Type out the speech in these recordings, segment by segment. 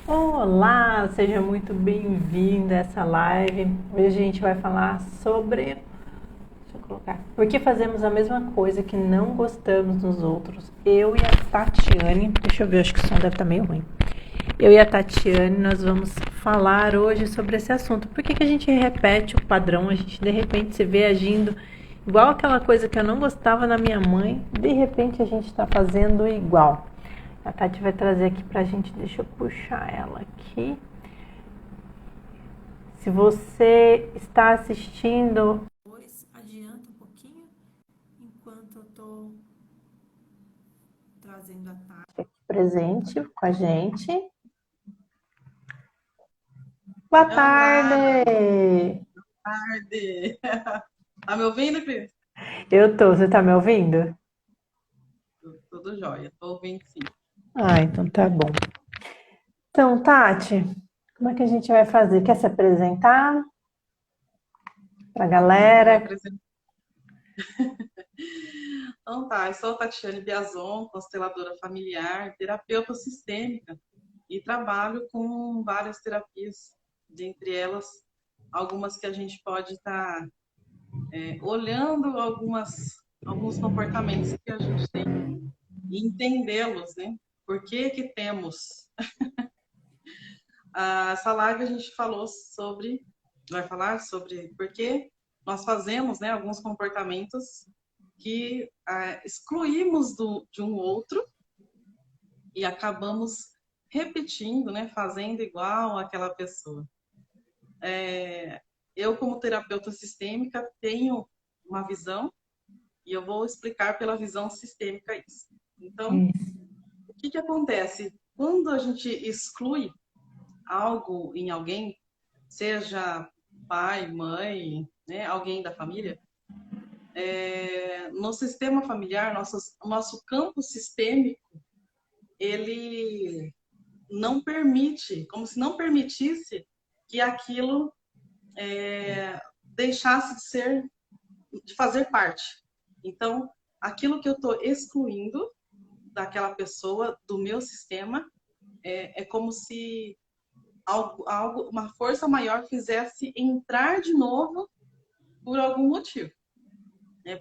Olá, seja muito bem-vindo a essa live. Hoje a gente vai falar sobre, deixa eu colocar, por que fazemos a mesma coisa que não gostamos nos outros. Eu e a Tatiane, deixa eu ver, acho que o som deve estar meio ruim. Eu e a Tatiane, nós vamos falar hoje sobre esse assunto. Por que a gente repete o padrão? A gente de repente se vê agindo igual aquela coisa que eu não gostava na minha mãe, de repente a gente está fazendo igual. A Tati vai trazer aqui pra gente, deixa eu puxar ela aqui. Se você está assistindo, depois adianta um pouquinho enquanto eu tô trazendo a Tati aqui presente com a gente. Boa Olá, tarde! tarde. Tá me ouvindo, Cris? Eu tô, você tá me ouvindo? Tudo jóia, tô ouvindo sim. Ah, então tá bom. Então, Tati, como é que a gente vai fazer? Quer se apresentar pra Vou me galera? apresentar. Então tá, eu sou Tatiane Biazon, consteladora familiar, terapeuta sistêmica e trabalho com várias terapias, dentre elas algumas que a gente pode estar olhando alguns comportamentos que a gente tem e entendê-los, né? Por que que temos? Essa live a gente vai falar sobre por que nós fazemos, né, alguns comportamentos que excluímos de um outro e acabamos repetindo, né, fazendo igual àquela pessoa. Eu, como terapeuta sistêmica, tenho uma visão e eu vou explicar pela visão sistêmica isso. Então, o que que acontece? Quando a gente exclui algo em alguém, seja pai, mãe, né, alguém da família, no sistema familiar, o nosso campo sistêmico, ele não permite, como se não permitisse que aquilo deixasse de fazer parte. Então, aquilo que eu estou excluindo daquela pessoa, do meu sistema, é como se uma força maior fizesse entrar de novo por algum motivo.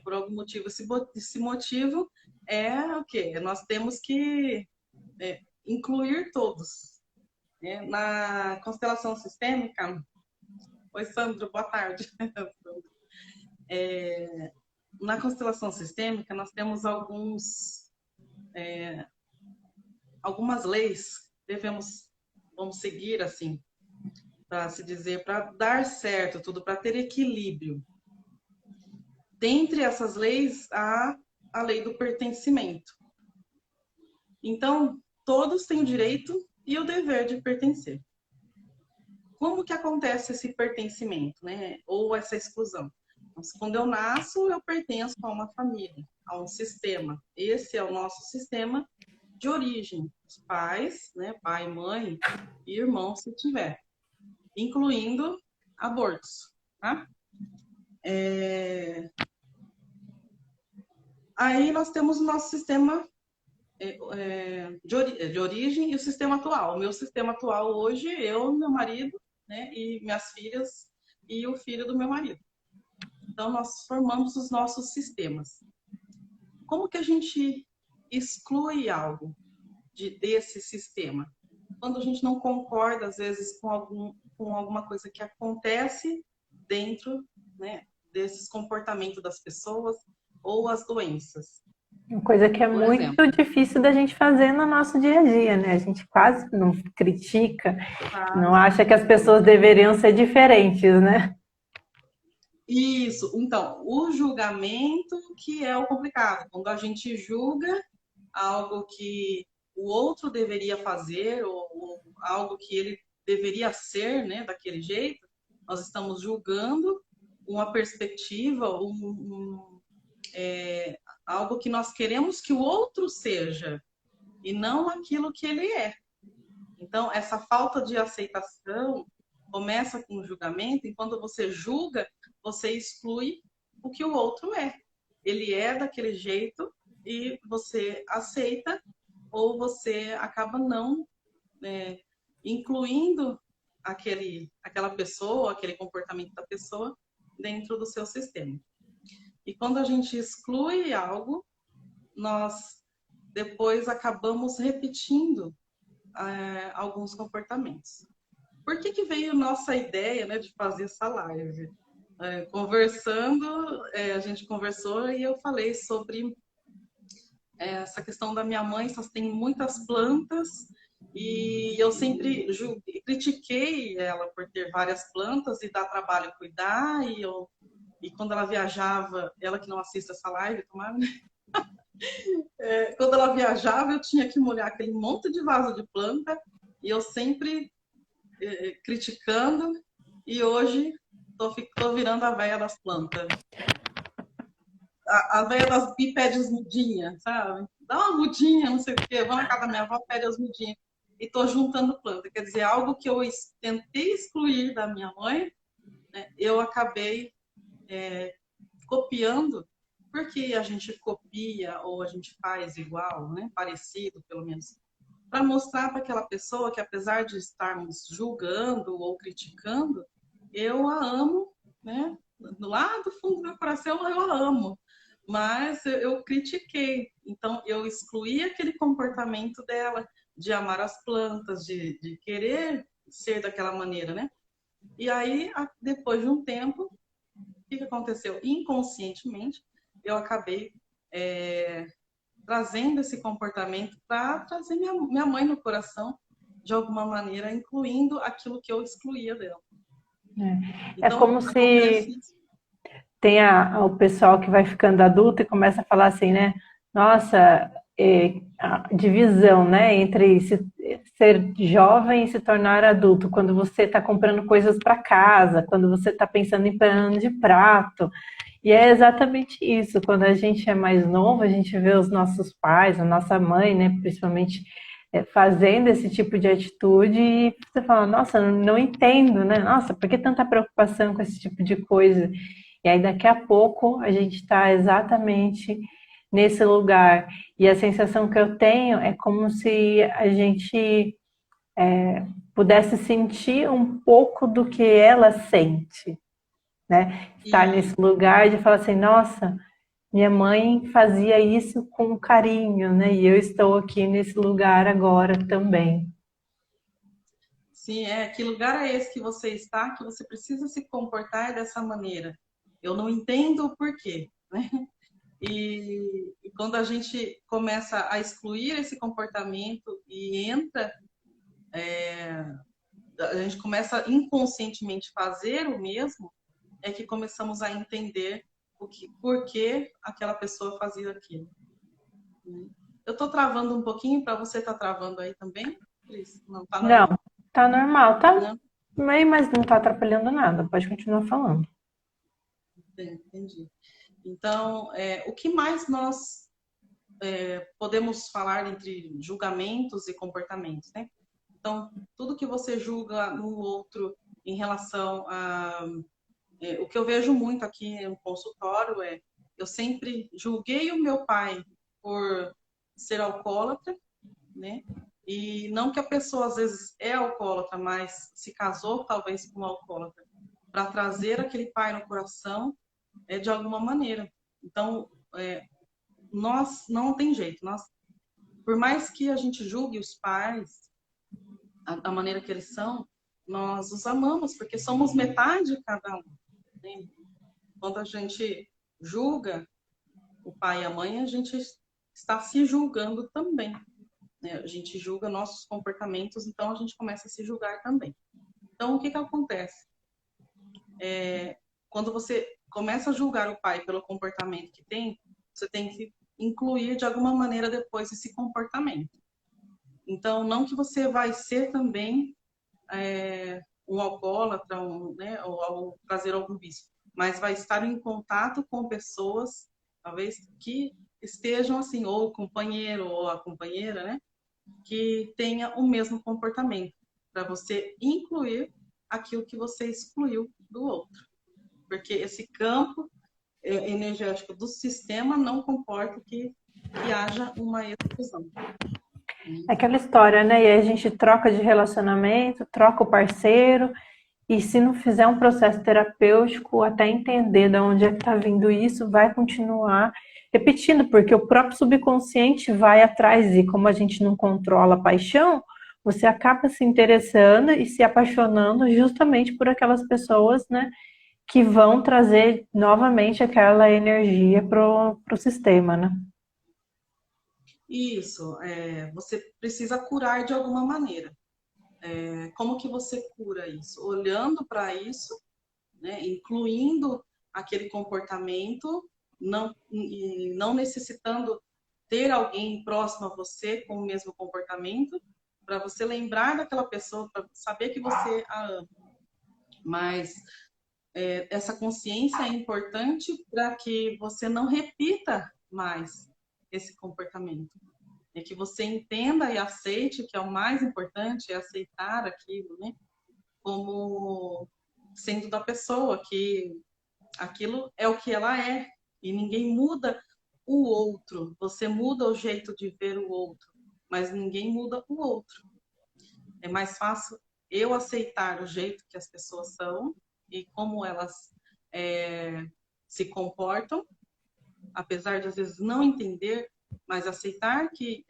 Por algum motivo, esse motivo é o quê? Nós temos que incluir todos. Na constelação sistêmica, oi Sandro, boa tarde. Na constelação sistêmica, nós temos algumas leis que vamos seguir assim, para se dizer, para dar certo tudo, para ter equilíbrio. Dentre essas leis, há a lei do pertencimento. Então, todos têm o direito e o dever de pertencer. Como que acontece esse pertencimento, né? Ou essa exclusão? Então, quando eu nasço, eu pertenço a uma família, a um sistema. Esse é o nosso sistema de origem. Os pais, né? Pai, mãe e irmão, se tiver. Incluindo abortos, tá? Aí nós temos o nosso sistema de origem e o sistema atual. O meu sistema atual hoje, eu, meu marido, né, e minhas filhas e o filho do meu marido. Então, nós formamos os nossos sistemas. Como que a gente exclui algo desse sistema? Quando a gente não concorda, às vezes, com alguma coisa que acontece dentro, né, desses comportamentos das pessoas ou as doenças, Uma coisa que é por muito exemplo. difícil da gente fazer no nosso dia a dia, né? A gente quase não critica, não Quase acha que as não. pessoas deveriam ser diferentes, né? Isso, então, o julgamento que é o complicado, quando a gente julga algo que o outro deveria fazer ou algo que ele deveria ser, né, daquele jeito, nós estamos julgando uma perspectiva, algo que nós queremos que o outro seja e não aquilo que ele é. Então, essa falta de aceitação começa com o julgamento, e quando você julga, você exclui o que o outro é. Ele é daquele jeito e você aceita, ou você acaba não incluindo aquela pessoa, aquele comportamento da pessoa dentro do seu sistema. E quando a gente exclui algo, nós depois acabamos repetindo alguns comportamentos. Por que veio nossa ideia, né, de fazer essa live? Conversando, a gente conversou e eu falei sobre essa questão da minha mãe, só tem muitas plantas e eu sempre critiquei ela por ter várias plantas e dar trabalho cuidar e quando ela viajava, ela que não assiste essa live, tomara, né? Quando ela viajava eu tinha que molhar aquele monte de vaso de planta e eu sempre criticando e hoje tô virando a véia das plantas. A velha das bipédias mudinha, sabe? Dá uma mudinha, não sei o quê. Vou na casa da minha avó, pede as mudinhas. E tô juntando planta. Quer dizer, algo que eu tentei excluir da minha mãe, né, eu acabei copiando, porque a gente copia ou a gente faz igual, né? Parecido, pelo menos. Para mostrar para aquela pessoa que, apesar de estarmos julgando ou criticando, eu a amo, né? Lá do fundo do meu coração eu a amo. Mas eu critiquei. Então, eu excluí aquele comportamento dela de amar as plantas, de querer ser daquela maneira, né? E aí, depois de um tempo, o que aconteceu? Inconscientemente, eu acabei trazendo esse comportamento para trazer minha mãe no coração, de alguma maneira, incluindo aquilo que eu excluía dela. É Então, como se acontece isso. tem o pessoal que vai ficando adulto e começa a falar assim, né? Nossa, a divisão, né? Entre ser jovem e se tornar adulto. Quando você está comprando coisas para casa, quando você está pensando em pano de prato. E é exatamente isso. Quando a gente é mais novo, a gente vê os nossos pais, a nossa mãe, né? Principalmente fazendo esse tipo de atitude e você fala, nossa, não entendo, né? Nossa, por que tanta preocupação com esse tipo de coisa? E aí daqui a pouco a gente está exatamente nesse lugar. E a sensação que eu tenho é como se a gente pudesse sentir um pouco do que ela sente, né? Estar nesse E lugar de falar assim, nossa, minha mãe fazia isso com carinho, né? E eu estou aqui nesse lugar agora também. sim, que lugar é esse que você está, que você precisa se comportar dessa maneira? Eu não entendo o porquê, né? E quando a gente começa a excluir esse comportamento e entra, a gente começa inconscientemente fazer o mesmo, é que começamos a entender por que aquela pessoa fazia aquilo. Eu estou travando um pouquinho, para você estar travando aí também, Cris? Não, tá Não, normal? tá normal, tá Não? bem, mas não tá atrapalhando nada. Pode continuar falando. Entendi. Então, o que mais nós podemos falar entre julgamentos e comportamentos, né? Então, tudo que você julga no outro em relação a... o que eu vejo muito aqui no consultório eu sempre julguei o meu pai por ser alcoólatra, né? E não que a pessoa às vezes é alcoólatra, mas se casou talvez com um alcoólatra, para trazer aquele pai no coração de alguma maneira. Então, nós não tem jeito. Por mais que a gente julgue os pais, a maneira que eles são, nós os amamos, porque somos metade de cada um. Né? Quando a gente julga o pai e a mãe, a gente está se julgando também. Né? A gente julga nossos comportamentos, então a gente começa a se julgar também. Então, o que acontece? Quando você começa a julgar o pai pelo comportamento que tem, você tem que incluir de alguma maneira depois esse comportamento. Então, não que você vai ser também um alcoólatra, né, ou trazer algum vício, mas vai estar em contato com pessoas, talvez, que estejam assim, ou o companheiro ou a companheira, né, que tenha o mesmo comportamento, para você incluir aquilo que você excluiu do outro. Porque esse campo energético do sistema não comporta que haja uma exclusão. É aquela história, né? E aí a gente troca de relacionamento, troca o parceiro, e se não fizer um processo terapêutico, até entender de onde é que está vindo isso, vai continuar repetindo, porque o próprio subconsciente vai atrás, e como a gente não controla a paixão, você acaba se interessando e se apaixonando justamente por aquelas pessoas, né, que vão trazer novamente aquela energia pro sistema, né? Isso, você precisa curar de alguma maneira. Como que você cura isso? Olhando para isso, né, incluindo aquele comportamento, e não necessitando ter alguém próximo a você com o mesmo comportamento, para você lembrar daquela pessoa, para saber que você a ama. Mas essa consciência é importante para que você não repita mais esse comportamento. É que você entenda e aceite, que é o mais importante, é aceitar aquilo, né? Como sendo da pessoa, que aquilo é o que ela é. E ninguém muda o outro. Você muda o jeito de ver o outro, mas ninguém muda o outro. É mais fácil eu aceitar o jeito que as pessoas são e como elas se comportam, apesar de às vezes não entender, mas aceitar que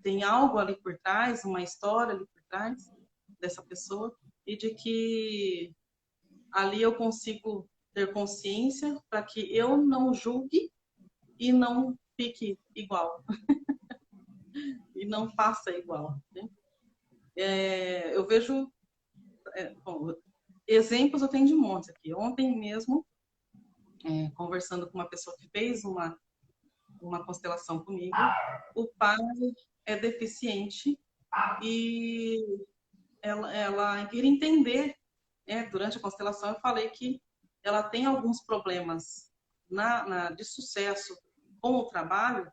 tem algo ali por trás, uma história ali por trás dessa pessoa, e de que ali eu consigo ter consciência para que eu não julgue e não fique igual, e não faça igual. Né? Eu vejo, bom, exemplos eu tenho de monte aqui. Ontem mesmo, conversando com uma pessoa que fez uma constelação comigo, o pai é deficiente e ela queria entender, durante a constelação eu falei que ela tem alguns problemas de sucesso com o trabalho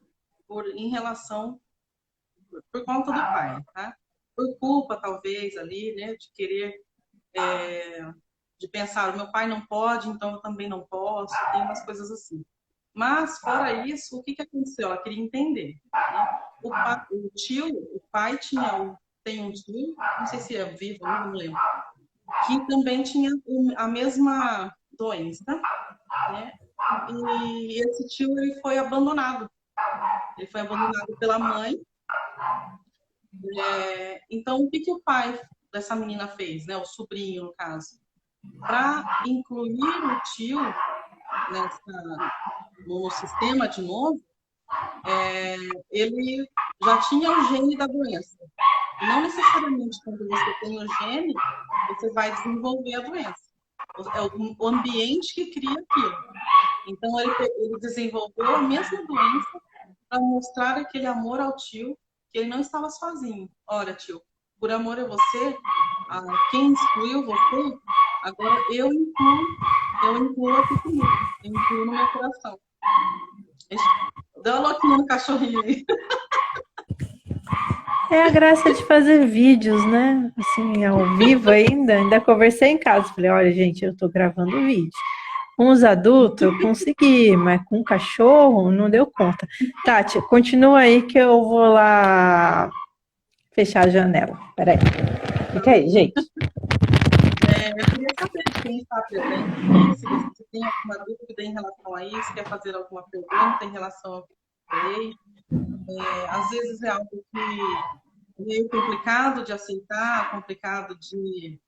em relação, por conta do pai, tá? Por culpa, talvez, ali, né, de querer, de pensar, o meu pai não pode, então eu também não posso, tem umas coisas assim. Mas, fora isso, o que aconteceu? Ela queria entender, né? O pai tem um tio, não sei se é vivo, não lembro, que também tinha a mesma doença, né? E esse tio ele foi abandonado. Ele foi abandonado pela mãe. Então, o que o pai dessa menina fez, né? O sobrinho, no caso, para incluir o tio no sistema de novo, ele já tinha o gene da doença. Não necessariamente quando você tem o gene, você vai desenvolver a doença. É o ambiente que cria aquilo. Então, ele desenvolveu a mesma doença para mostrar aquele amor ao tio, que ele não estava sozinho. Olha, tio, por amor a você, a quem excluiu você, agora eu incluo aqui comigo, eu incluo no meu coração. Dá uma louquinha no cachorrinho aí. É a graça de fazer vídeos, né? Assim, ao vivo ainda conversei em casa. Falei, olha, gente, eu tô gravando vídeo. Com os adultos eu consegui, mas com o cachorro não deu conta. Tati, continua aí que eu vou lá fechar a janela. Peraí. Fica aí, gente. Eu queria saber de quem está presente aqui, se você tem alguma dúvida em relação a isso, quer fazer alguma pergunta em relação ao que eu falei. Às vezes é algo que é meio complicado de aceitar, complicado de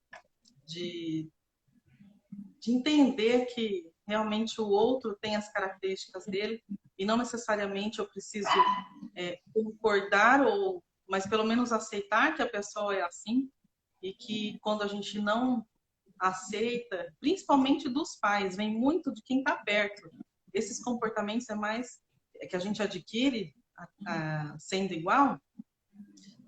entender que realmente o outro tem as características dele e não necessariamente eu preciso concordar, mas pelo menos aceitar que a pessoa é assim, e que quando a gente não aceita, principalmente dos pais, vem muito de quem está perto. Esses comportamentos que a gente adquire sendo igual,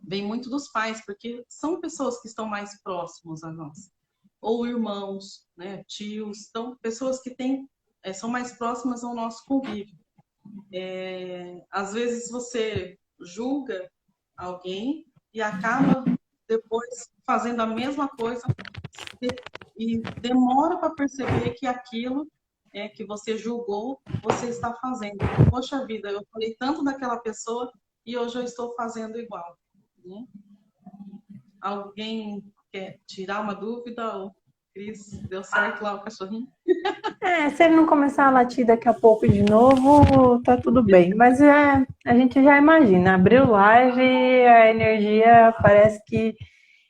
vem muito dos pais, porque são pessoas que estão mais próximos a nós. Ou irmãos, né, tios, então pessoas que são mais próximas ao nosso convívio. Às vezes você julga alguém e acaba depois fazendo a mesma coisa e demora para perceber que aquilo que você julgou, você está fazendo. Poxa vida, eu falei tanto daquela pessoa e hoje eu estou fazendo igual. né? Alguém quer tirar uma dúvida? O Cris, deu certo lá o cachorrinho? Se ele não começar a latir daqui a pouco de novo, tá tudo bem. Mas a gente já imagina, abriu live, a energia parece que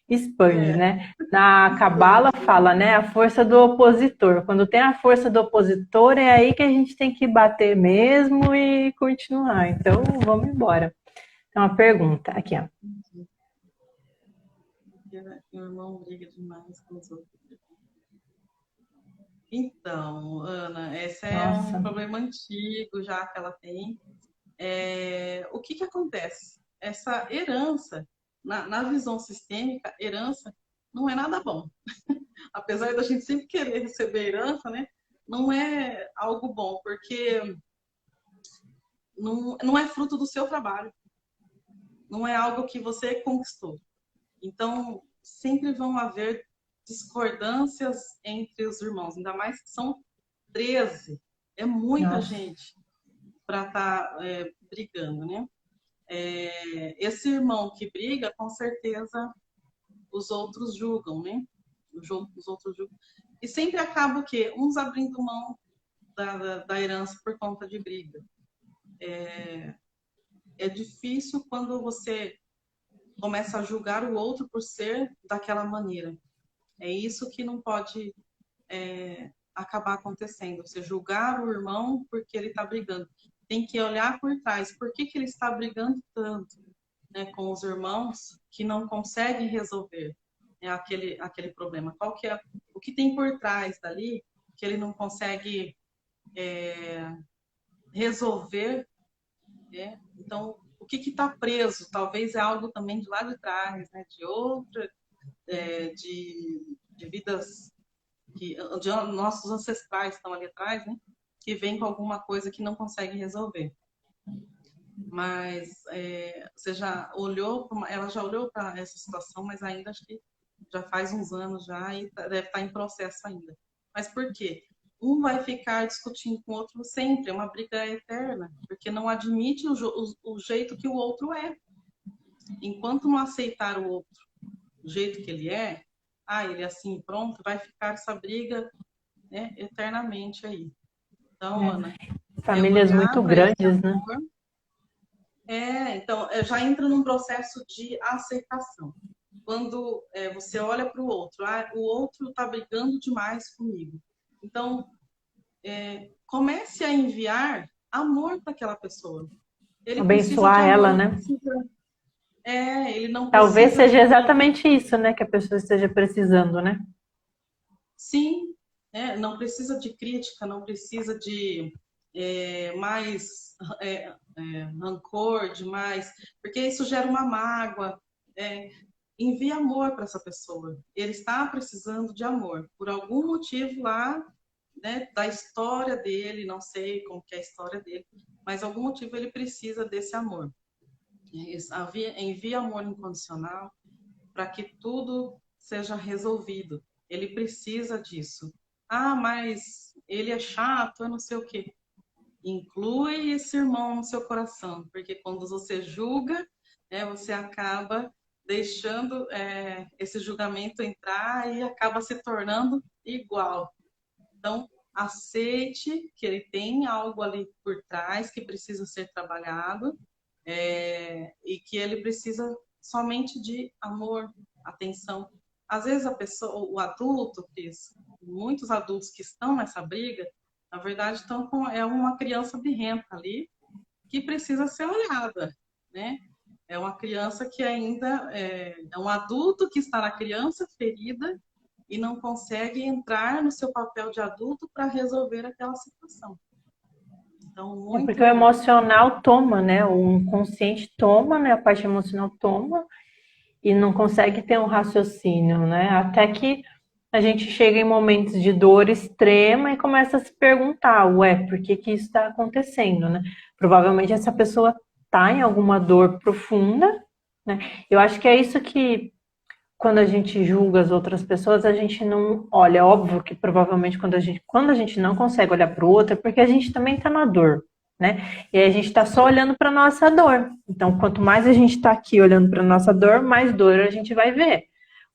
expande, É, né? Na Cabala expande. fala, né? A força do opositor. Quando tem a força do opositor, é aí que a gente tem que bater mesmo e continuar. Então, vamos embora. Então, uma pergunta aqui, ó. Meu irmão briga demais com os outros. Então, Ana, esse é um Nossa, problema antigo já que ela tem. O que que acontece? Essa herança, na visão sistêmica, herança não é nada bom. Apesar da gente sempre querer receber herança, né? Não é algo bom, porque não é fruto do seu trabalho. Não é algo que você conquistou. Então, sempre vão haver discordâncias entre os irmãos, ainda mais que são 13. É muita nossa. gente para estar brigando, né? Esse irmão que briga, com certeza os outros julgam, né? Os outros julgam. E sempre acaba o quê? Uns abrindo mão da herança por conta de briga. É difícil quando você começa a julgar o outro por ser daquela maneira. É isso que não pode acabar acontecendo. Você julgar o irmão porque ele está brigando. Tem que olhar por trás. Por que ele está brigando tanto, né, com os irmãos que não conseguem resolver, né, aquele problema? Qual que é o que tem por trás dali que ele não consegue resolver, né? Então, o que está preso? Talvez é algo também de lá de trás, né, de outra, de vidas onde nossos ancestrais estão ali atrás, né? Que vem com alguma coisa que não consegue resolver. Mas você já olhou, ela já olhou para essa situação, mas ainda acho que já faz uns anos já e deve estar em processo ainda. Mas por quê? Um vai ficar discutindo com o outro sempre, é uma briga eterna, porque não admite o jeito que o outro é. Enquanto não aceitar o outro do jeito que ele é, ele é assim, pronto, vai ficar essa briga, né, eternamente aí. Então, Ana, Famílias muito olhar para esse grandes, né? amor. Então, já entra num processo de aceitação. Quando você olha para o outro está brigando demais comigo. Então, comece a enviar amor para aquela pessoa. Ele precisa de Abençoar amor, ela, não né? precisa. Ele não Talvez precisa seja de. exatamente isso, né, que a pessoa esteja precisando, né? Sim, não precisa de crítica, não precisa de mais rancor, de mais. Porque isso gera uma mágoa. Envie amor para essa pessoa. Ele está precisando de amor. Por algum motivo lá, né, da história dele, não sei como que é a história dele, mas algum motivo ele precisa desse amor. Envie amor incondicional para que tudo seja resolvido. Ele precisa disso. Mas ele é chato, eu não sei o quê. Inclui esse irmão no seu coração, porque quando você julga, você acaba deixando esse julgamento entrar e acaba se tornando igual. Então, aceite que ele tem algo ali por trás que precisa ser trabalhado e que ele precisa somente de amor, atenção. Às vezes a pessoa, o adulto, Cris, muitos adultos que estão nessa briga, na verdade estão com uma criança birrenta ali que precisa ser olhada, né? É uma criança que ainda é um adulto que está na criança ferida e não consegue entrar no seu papel de adulto para resolver aquela situação. Então, É porque o muito. emocional toma, né? O inconsciente toma, né? A parte emocional toma e não consegue ter um raciocínio, né? Até que a gente chega em momentos de dor extrema e começa a se perguntar, por que que isso está acontecendo, né? Provavelmente essa pessoa está em alguma dor profunda, né? Eu acho que é isso que quando a gente julga as outras pessoas, a gente não olha. É óbvio que provavelmente quando a gente não consegue olhar para o outro, é porque a gente também está na dor, né? E aí a gente está só olhando para nossa dor. Então, quanto mais a gente está aqui olhando para nossa dor, mais dor a gente vai ver.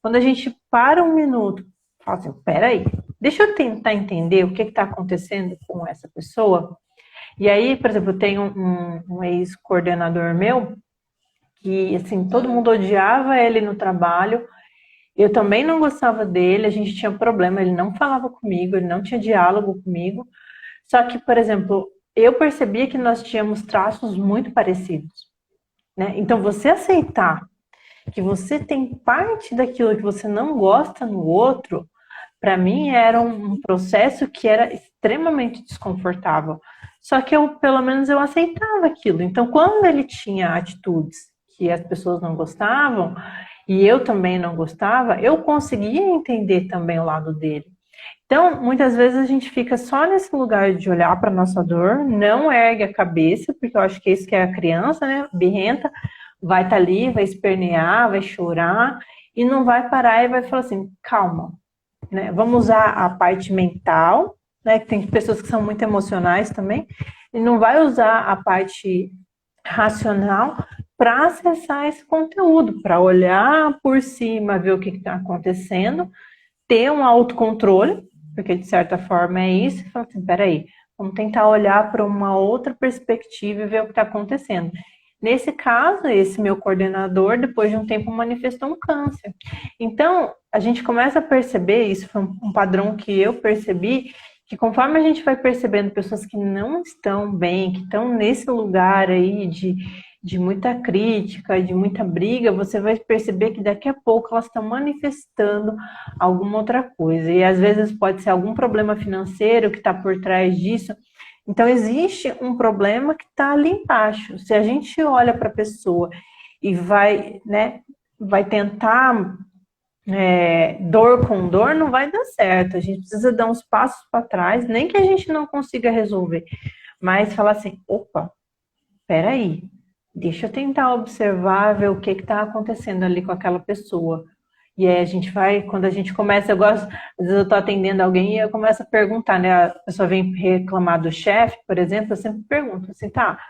Quando a gente para um minuto, fala assim, peraí, deixa eu tentar entender o que está acontecendo com essa pessoa. E aí, por exemplo, eu tenho um ex-coordenador meu que, assim, todo mundo odiava ele no trabalho. Eu também não gostava dele, a gente tinha problema, ele não falava comigo, ele não tinha diálogo comigo. Só que, por exemplo, eu percebia que nós tínhamos traços muito parecidos, né? Então, você aceitar que você tem parte daquilo que você não gosta no outro, para mim era um processo que era extremamente desconfortável. Só que eu, pelo menos, eu aceitava aquilo. Então, quando ele tinha atitudes que as pessoas não gostavam, e eu também não gostava, eu conseguia entender também o lado dele. Então, muitas vezes a gente fica só nesse lugar de olhar para nossa dor, não ergue a cabeça, porque eu acho que é isso que é a criança, né? Birrenta, vai estar ali, vai espernear, vai chorar, e não vai parar e vai falar assim, calma, né? Vamos usar a parte mental, né? Que tem pessoas que são muito emocionais também, e não vai usar a parte racional para acessar esse conteúdo, para olhar por cima, ver o que está acontecendo, ter um autocontrole, porque de certa forma é isso, e falar assim, peraí, vamos tentar olhar para uma outra perspectiva e ver o que está acontecendo. Nesse caso, esse meu coordenador, depois de um tempo, manifestou um câncer. Então, a gente começa a perceber, isso foi um padrão que eu percebi, que conforme a gente vai percebendo pessoas que não estão bem, que estão nesse lugar aí de muita crítica, de muita briga, você vai perceber que daqui a pouco elas estão manifestando alguma outra coisa. E às vezes pode ser algum problema financeiro que está por trás disso. Então, existe um problema que está ali embaixo. Se a gente olha para a pessoa e vai, né, vai tentar dor com dor, não vai dar certo. A gente precisa dar uns passos para trás, nem que a gente não consiga resolver, mas falar assim, opa, peraí, deixa eu tentar observar, ver o que está acontecendo ali com aquela pessoa. E aí a gente vai, quando a gente começa, eu gosto, às vezes eu estou atendendo alguém e eu começo a perguntar, né? A pessoa vem reclamar do chefe, por exemplo, eu sempre pergunto assim, tá,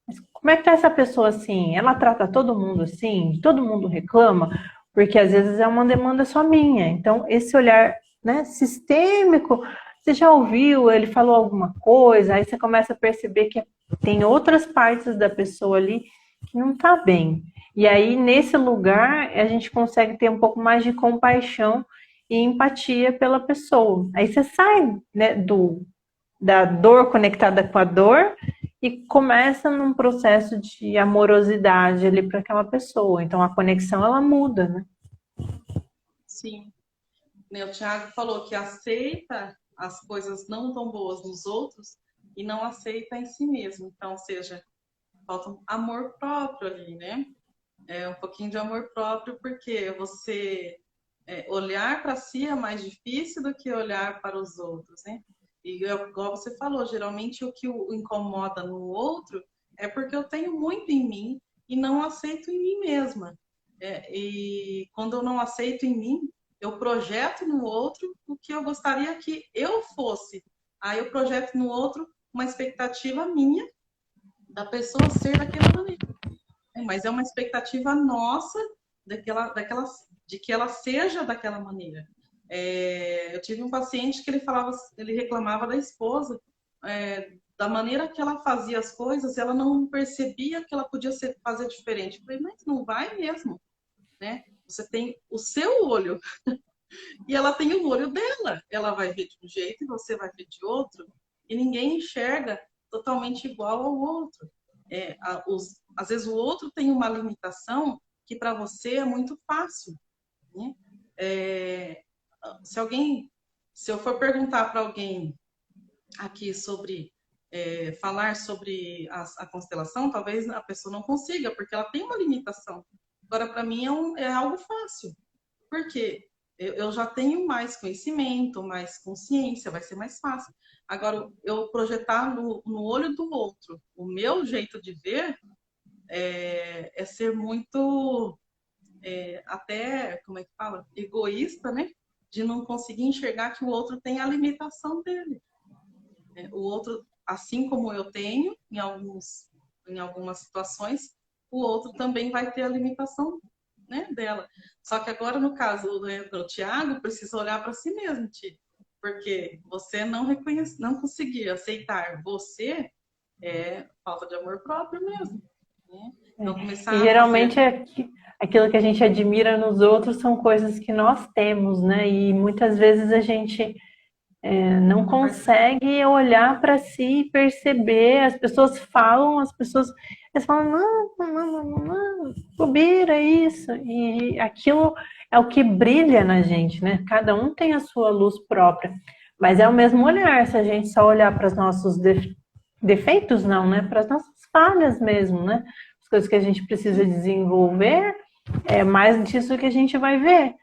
mas como é que tá essa pessoa assim? Ela trata todo mundo assim? Todo mundo reclama? Porque às vezes é uma demanda só minha. Então, esse olhar, né, sistêmico, você já ouviu, ele falou alguma coisa, aí você começa a perceber que tem outras partes da pessoa ali que não tá bem. E aí, nesse lugar, a gente consegue ter um pouco mais de compaixão e empatia pela pessoa. Aí você sai, né, da dor conectada com a dor e começa num processo de amorosidade ali para aquela pessoa. Então a conexão ela muda, né? Sim. Né, o Thiago falou que aceita as coisas não tão boas nos outros e não aceita em si mesmo. Então, ou seja, falta um amor próprio ali, né? É um pouquinho de amor próprio, porque você olhar para si é mais difícil do que olhar para os outros, né? E igual você falou, geralmente o que o incomoda no outro é porque eu tenho muito em mim e não aceito em mim mesma. E quando eu não aceito em mim, eu projeto no outro o que eu gostaria que eu fosse. Aí eu projeto no outro uma expectativa minha da pessoa ser daquela maneira. Mas é uma expectativa nossa de que ela seja daquela maneira. Eu tive um paciente que ele reclamava da esposa, da maneira que ela fazia as coisas, ela não percebia que ela podia fazer diferente. Eu falei, mas não vai mesmo, né? Você tem o seu olho e ela tem o olho dela. Ela vai ver de um jeito e você vai ver de outro, e ninguém enxerga totalmente igual ao outro. Às vezes o outro tem uma limitação que para você é muito fácil, né? É, se eu for perguntar para alguém aqui sobre falar sobre a constelação, talvez a pessoa não consiga, porque ela tem uma limitação. Agora, para mim, é algo fácil. Por quê? Eu já tenho mais conhecimento, mais consciência, vai ser mais fácil. Agora, eu projetar no olho do outro o meu jeito de ver é ser muito, até, como é que fala? Egoísta, né? De não conseguir enxergar que o outro tem a limitação dele. O outro assim como eu tenho em algumas situações, o outro também vai ter a limitação, né, dela. Só que agora, no caso, né, do Tiago, precisa olhar para si mesmo, Ti, porque você não reconhece, não conseguir aceitar você é falta de amor próprio mesmo, né? Então, E começar a geralmente fazer. aquilo que a gente admira nos outros são coisas que nós temos, né? E muitas vezes a gente não Não percebe. consegue olhar para si e perceber. As pessoas falam, eles falam, não, não, não, não, não, bobeira isso. E aquilo é o que brilha na gente, né? Cada um tem a sua luz própria. Mas é o mesmo olhar, se a gente só olhar para os nossos defeitos, não, né? Para as nossas falhas mesmo, né? As coisas que a gente precisa desenvolver, é mais disso que a gente vai ver.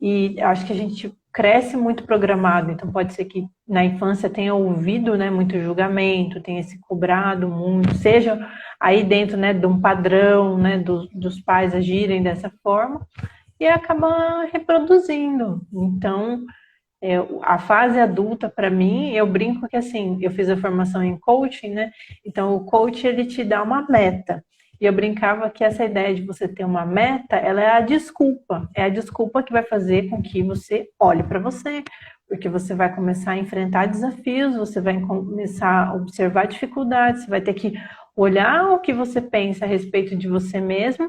E acho que a gente cresce muito programado, então pode ser que na infância tenha ouvido, né, muito julgamento, tenha se cobrado muito, seja aí dentro, né, de um padrão, né, dos pais agirem dessa forma e acaba reproduzindo. Então, a fase adulta, para mim, eu brinco que assim, eu fiz a formação em coaching, né? Então, o coach ele te dá uma meta. E eu brincava que essa ideia de você ter uma meta, ela é a desculpa que vai fazer com que você olhe para você, porque você vai começar a enfrentar desafios, você vai começar a observar dificuldades, você vai ter que olhar o que você pensa a respeito de você mesmo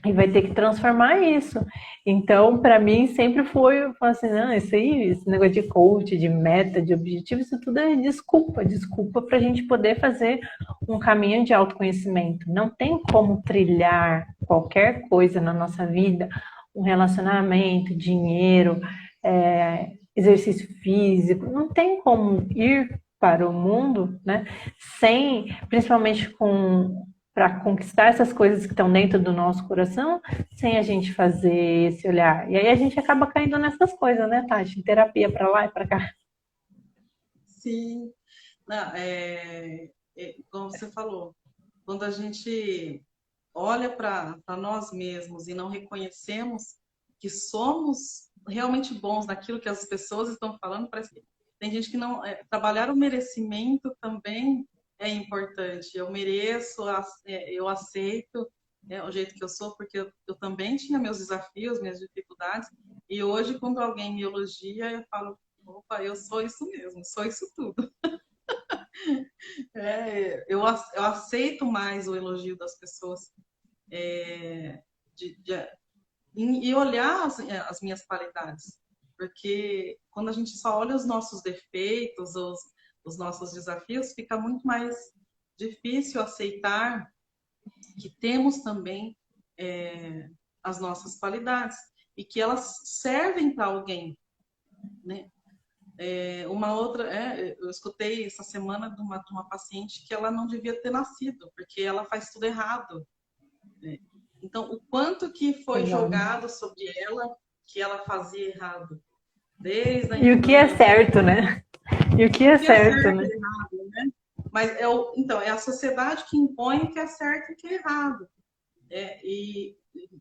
e vai ter que transformar isso. Então, para mim, sempre foi, eu falo assim, não, isso aí, esse negócio de coach, de meta, de objetivo, isso tudo é desculpa para a gente poder fazer um caminho de autoconhecimento. Não tem como trilhar qualquer coisa na nossa vida, um relacionamento, dinheiro, exercício físico, não tem como ir para o mundo, né, sem, principalmente com para conquistar essas coisas que estão dentro do nosso coração, sem a gente fazer esse olhar. E aí a gente acaba caindo nessas coisas, né, Tati? Terapia para lá e para cá. Sim. Não, como você falou, quando a gente olha para nós mesmos e não reconhecemos que somos realmente bons naquilo que as pessoas estão falando, parece que tem gente que não. Trabalhar o merecimento também é importante. Eu mereço, eu aceito, o jeito que eu sou, porque eu também tinha meus desafios, minhas dificuldades, e hoje, quando alguém me elogia, eu falo, opa, eu sou isso mesmo, sou isso tudo. Eu aceito mais o elogio das pessoas, é, de, de, e olhar as minhas qualidades. Porque quando a gente só olha os nossos defeitos, os nossos desafios, fica muito mais difícil aceitar que temos também as nossas qualidades e que elas servem para alguém, né? Uma outra, eu escutei essa semana de uma paciente que ela não devia ter nascido, porque ela faz tudo errado, né? Então, o quanto que foi Exato. jogado sobre ela que ela fazia errado, desde a E o que é infância. certo, né? E o que O é que é certo, certo né? e errado, né? Mas então, é a sociedade que impõe o que é certo e o que é errado.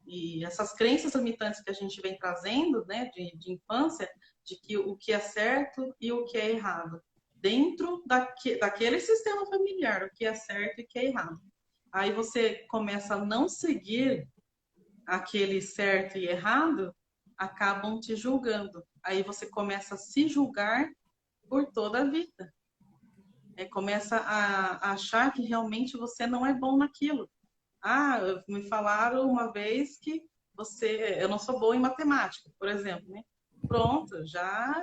E essas crenças limitantes que a gente vem trazendo, né, de infância, de que o que é certo e o que é errado, dentro daquele sistema familiar, o que é certo e o que é errado. Aí você começa a não seguir aquele certo e errado, acabam te julgando. Aí você começa a se julgar por toda a vida. Começa a achar que realmente você não é bom naquilo. Ah, me falaram uma vez que eu não sou boa em matemática, por exemplo, né? Pronto, já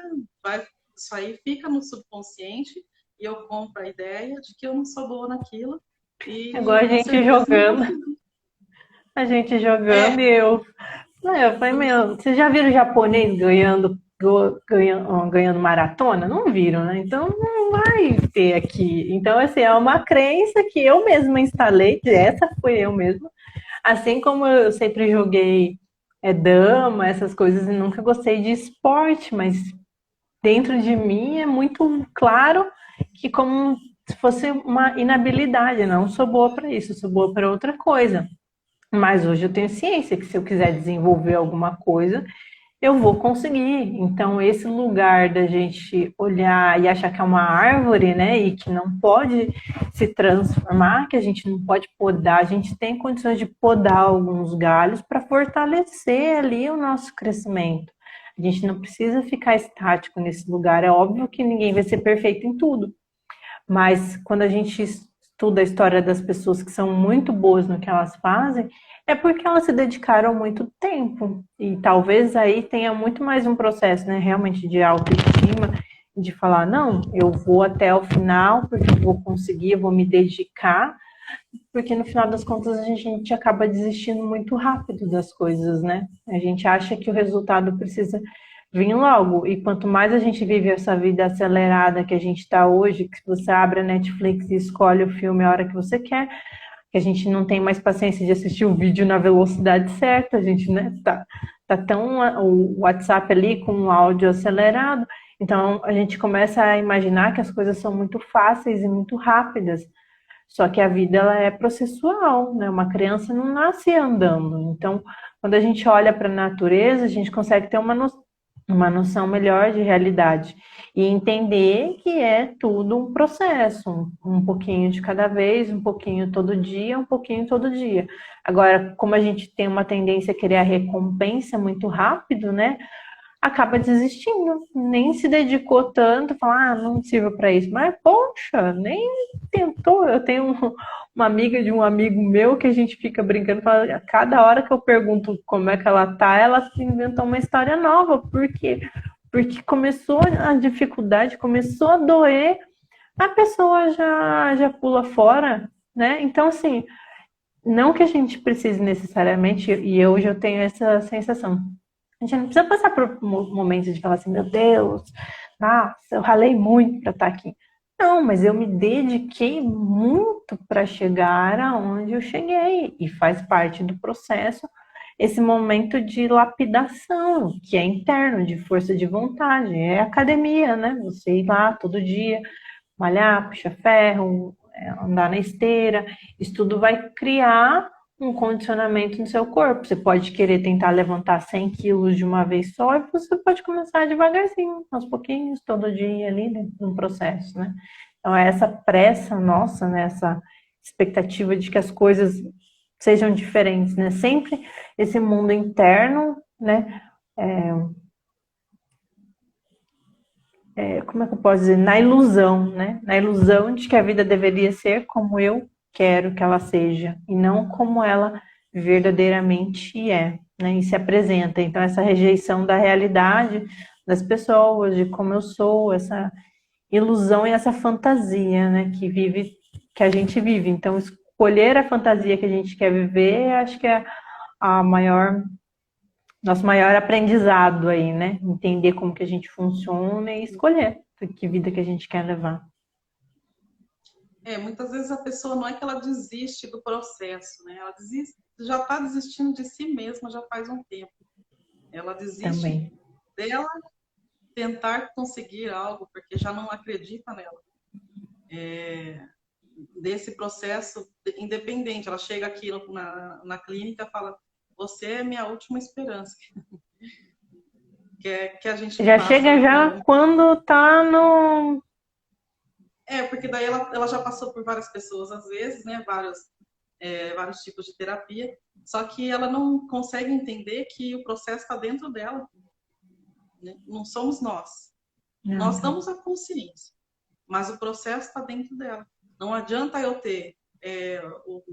vai, isso aí fica no subconsciente e eu compro a ideia de que eu não sou boa naquilo Igual e a com gente certeza não vou jogando, seguir. a gente jogando É, e eu. Não, eu falei, meu, vocês já viram japonês ganhando maratona? Não viram, né? Então não vai ter aqui. Então, assim, é uma crença que eu mesma instalei, que essa foi eu mesma. Assim como eu sempre joguei dama, essas coisas, e nunca gostei de esporte, mas dentro de mim é muito claro que como se fosse uma inabilidade, não sou boa para isso, sou boa para outra coisa. Mas hoje eu tenho ciência que se eu quiser desenvolver alguma coisa, eu vou conseguir. Então, esse lugar da gente olhar e achar que é uma árvore, né, e que não pode se transformar, que a gente não pode podar, a gente tem condições de podar alguns galhos para fortalecer ali o nosso crescimento. A gente não precisa ficar estático nesse lugar. É óbvio que ninguém vai ser perfeito em tudo, mas quando a gente estuda a história das pessoas que são muito boas no que elas fazem, é porque elas se dedicaram muito tempo. E talvez aí tenha muito mais um processo, né, realmente de autoestima, de falar, não, eu vou até o final, porque eu vou conseguir, eu vou me dedicar, porque no final das contas a gente acaba desistindo muito rápido das coisas, né? A gente acha que o resultado precisa vir logo. E quanto mais a gente vive essa vida acelerada que a gente está hoje, que você abre a Netflix e escolhe o filme a hora que você quer, que a gente não tem mais paciência de assistir o vídeo na velocidade certa, a gente, né, tá tão o WhatsApp ali com o áudio acelerado, então a gente começa a imaginar que as coisas são muito fáceis e muito rápidas. Só que a vida ela é processual, né? Uma criança não nasce andando. Então, quando a gente olha para a natureza, a gente consegue ter uma noção melhor de realidade e entender que é tudo um processo, um pouquinho de cada vez, um pouquinho todo dia, um pouquinho todo dia. Agora, como a gente tem uma tendência a querer a recompensa muito rápido, né? Acaba desistindo, nem se dedicou tanto, fala, não sirvo para isso. Mas, poxa, nem tentou. Eu tenho uma amiga de um amigo meu que a gente fica brincando, fala, a cada hora que eu pergunto como é que ela tá, ela inventou uma história nova. Por quê? Porque começou a dificuldade, começou a doer, a pessoa já pula fora, né? Então, assim, não que a gente precise necessariamente, e hoje eu tenho essa sensação, a gente não precisa passar por momentos de falar assim, meu Deus, nossa, eu ralei muito para estar aqui. Não, mas eu me dediquei muito para chegar aonde eu cheguei. E faz parte do processo esse momento de lapidação, que é interno, de força de vontade. É academia, né? Você ir lá todo dia, malhar, puxar ferro, andar na esteira. Isso tudo vai criar um condicionamento no seu corpo. Você pode querer tentar levantar 100 quilos de uma vez só e você pode começar devagarzinho, aos pouquinhos, todo dia ali, no processo, né? Então, é essa pressa nossa, né? Essa expectativa de que as coisas sejam diferentes, né? Sempre esse mundo interno, né? Como é que eu posso dizer? Na ilusão, né? Na ilusão de que a vida deveria ser como eu quero que ela seja e não como ela verdadeiramente é, né? E se apresenta. Então, essa rejeição da realidade das pessoas, de como eu sou, essa ilusão e essa fantasia, né? Que a gente vive. Então, escolher a fantasia que a gente quer viver, acho que é a maior nosso maior aprendizado aí, né? Entender como que a gente funciona e escolher que vida que a gente quer levar. Muitas vezes a pessoa não é que ela desiste do processo, né? Ela desiste, já está desistindo de si mesma já faz um tempo. Ela desiste Também. dela tentar conseguir algo porque já não acredita nela. Desse processo independente, ela chega aqui na clínica e fala: você é minha última esperança. Que a gente Já faça chega já quando tá no. porque daí ela já passou por várias pessoas, às vezes, né? Vários tipos de terapia, só que ela não consegue entender que o processo está dentro dela, né? Não somos nós. Nós Não. damos a consciência, mas o processo está dentro dela. Não adianta eu ter o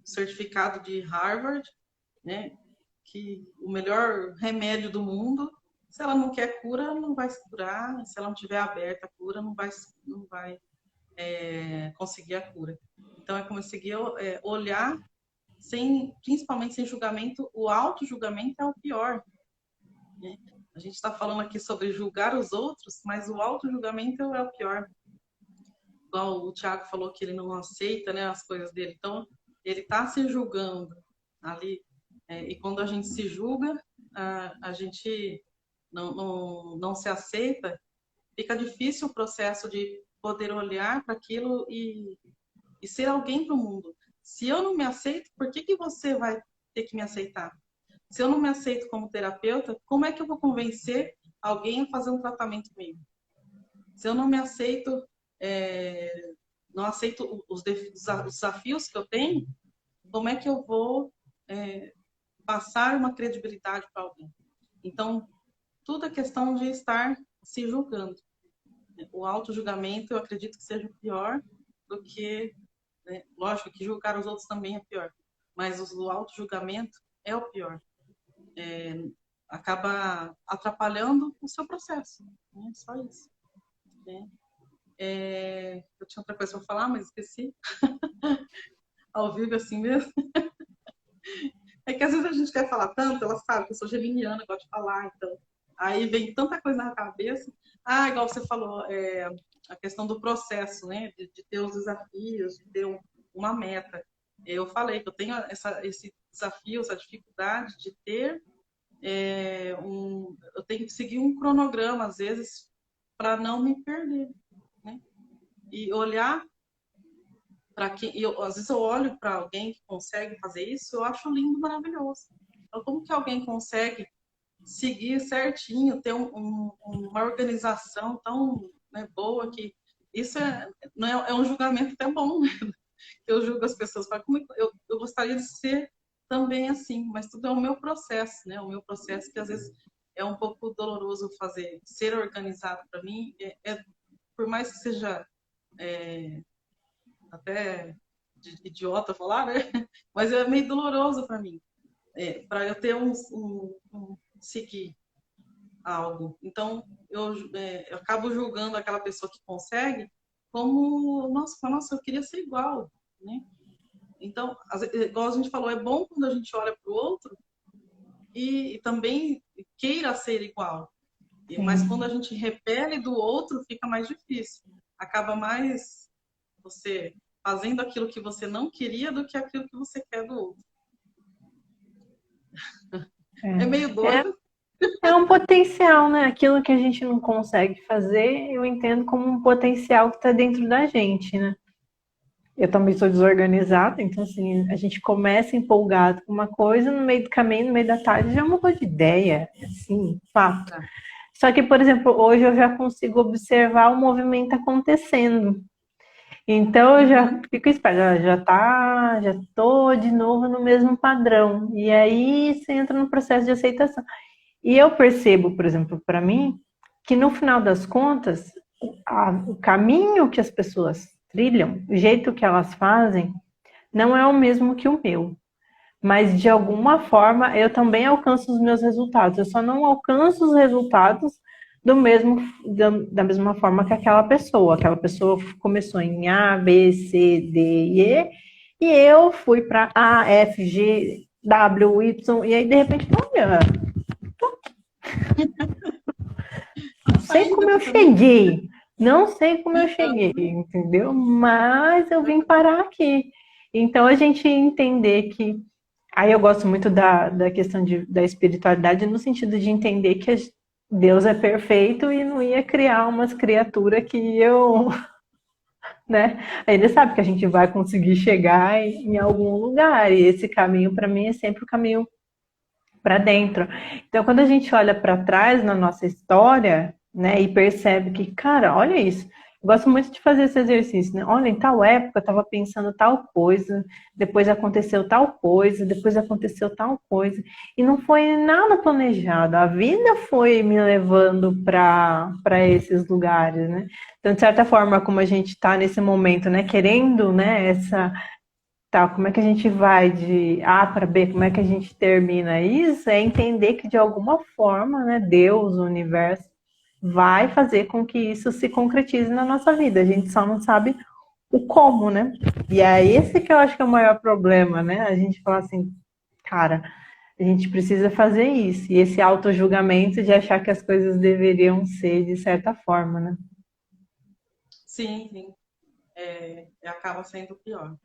certificado de Harvard, né? Que o melhor remédio do mundo, se ela não quer cura, não vai se curar. Se ela não tiver aberta a cura, não vai conseguir a cura. Então, é conseguir olhar, principalmente sem julgamento. O auto-julgamento é o pior, né? A gente está falando aqui sobre julgar os outros, mas o auto-julgamento é o pior. Igual o Thiago falou que ele não aceita, né, as coisas dele. Então, ele está se julgando ali. E quando a gente se julga, a gente não se aceita, fica difícil o processo de poder olhar para aquilo e ser alguém para o mundo. Se eu não me aceito, por que você vai ter que me aceitar? Se eu não me aceito como terapeuta, como é que eu vou convencer alguém a fazer um tratamento comigo? Se eu não me aceito, não aceito os desafios que eu tenho, como é que eu vou passar uma credibilidade para alguém? Então, tudo é questão de estar se julgando. O auto-julgamento, eu acredito que seja pior do que, né? Lógico que julgar os outros também é pior, mas o auto-julgamento é o pior. Acaba atrapalhando o seu processo, né? Só isso. Né? Eu tinha outra coisa para falar, mas esqueci. Ao vivo assim mesmo. É que às vezes a gente quer falar tanto, ela sabe que eu sou geminiana, gosto de falar, então. Aí vem tanta coisa na cabeça. Ah, igual você falou, a questão do processo, né? De ter os desafios, de ter uma meta. Eu falei que eu tenho esse desafio, essa dificuldade de ter eu tenho que seguir um cronograma, às vezes, para não me perder, né? E olhar para quem, às vezes eu olho para alguém que consegue fazer isso, eu acho lindo, maravilhoso. Então, como que alguém consegue seguir certinho, ter uma organização tão, né, boa que isso não é um julgamento até bom, né? Eu julgo as pessoas, para como eu gostaria de ser também assim, mas tudo é o meu processo, né? O meu processo que às vezes é um pouco doloroso fazer, ser organizado para mim, por mais que seja até de idiota falar, né? Mas é meio doloroso para mim, para eu ter seguir algo. Então, eu acabo julgando aquela pessoa que consegue como, nossa, eu queria ser igual, né? Então, igual a gente falou, é bom quando a gente olha para o outro e também queira ser igual. Mas quando a Sim. gente repele do outro, fica mais difícil. Acaba mais você fazendo aquilo que você não queria do que aquilo que você quer do outro. É meio É, doido. é um potencial, né? Aquilo que a gente não consegue fazer, eu entendo como um potencial que está dentro da gente, né? Eu também sou desorganizada, então assim, a gente começa empolgado com uma coisa, no meio do caminho, no meio da tarde, já mudou de ideia, assim, fato. Tá. Só que, por exemplo, hoje eu já consigo observar o movimento acontecendo. Então eu já Uhum. fico esperta, já tô de novo no mesmo padrão. E aí você entra no processo de aceitação. E eu percebo, por exemplo, para mim, que no final das contas, o caminho que as pessoas trilham, o jeito que elas fazem, não é o mesmo que o meu. Mas de alguma forma eu também alcanço os meus resultados. Eu só não alcanço os resultados do mesmo, da mesma forma que aquela pessoa. Aquela pessoa começou em A, B, C, D e E, e eu fui para A, F, G, W, Y, e aí de repente, olha, não sei Ainda como eu fica no cheguei, não sei como eu cheguei, entendeu? Mas eu vim parar aqui. Então a gente entender que. Aí eu gosto muito da questão da espiritualidade no sentido de entender que Deus é perfeito e não ia criar umas criaturas que eu, né? Ele sabe que a gente vai conseguir chegar em algum lugar e esse caminho para mim é sempre o caminho para dentro. Então, quando a gente olha para trás na nossa história, né, e percebe que, cara, olha isso. Eu gosto muito de fazer esse exercício, né? Olha, em tal época eu estava pensando tal coisa, depois aconteceu tal coisa, depois aconteceu tal coisa, e não foi nada planejado. A vida foi me levando para esses lugares, né? Então, de certa forma, como a gente está nesse momento, né, querendo, né, essa tá, como é que a gente vai de A para B, como é que a gente termina isso, é entender que de alguma forma, né, Deus, o universo, vai fazer com que isso se concretize na nossa vida. A gente só não sabe o como, né? E é esse que eu acho que é o maior problema, né? A gente fala assim, cara, a gente precisa fazer isso. E esse auto-julgamento de achar que as coisas deveriam ser de certa forma, né? Sim, sim. Acaba sendo pior.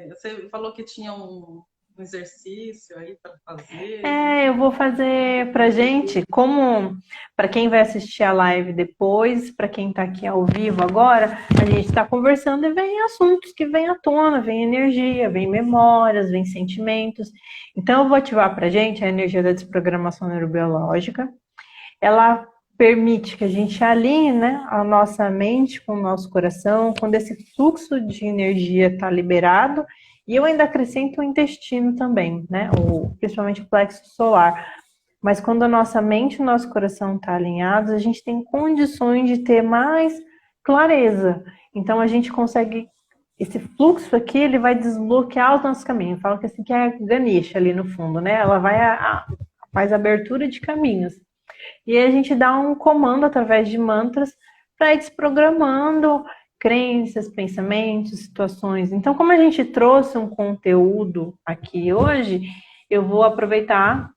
Você falou que tinha um exercício aí para fazer. Eu vou fazer pra gente, como para quem vai assistir a live depois, para quem tá aqui ao vivo agora, a gente está conversando e vem assuntos que vêm à tona, vem energia, vem memórias, vem sentimentos. Então eu vou ativar pra gente a energia da desprogramação neurobiológica. Ela permite que a gente alinhe, né, a nossa mente com o nosso coração, quando esse fluxo de energia está liberado. E eu ainda acrescento o intestino também, né? Principalmente o plexo solar. Mas quando a nossa mente e o nosso coração estão alinhados, a gente tem condições de ter mais clareza. Então a gente consegue. Esse fluxo aqui, ele vai desbloquear os nossos caminhos. Fala que assim que é a Ganesha ali no fundo, né? Ela vai faz abertura de caminhos. E aí a gente dá um comando através de mantras para ir desprogramando crenças, pensamentos, situações. Então, como a gente trouxe um conteúdo aqui hoje, eu vou aproveitar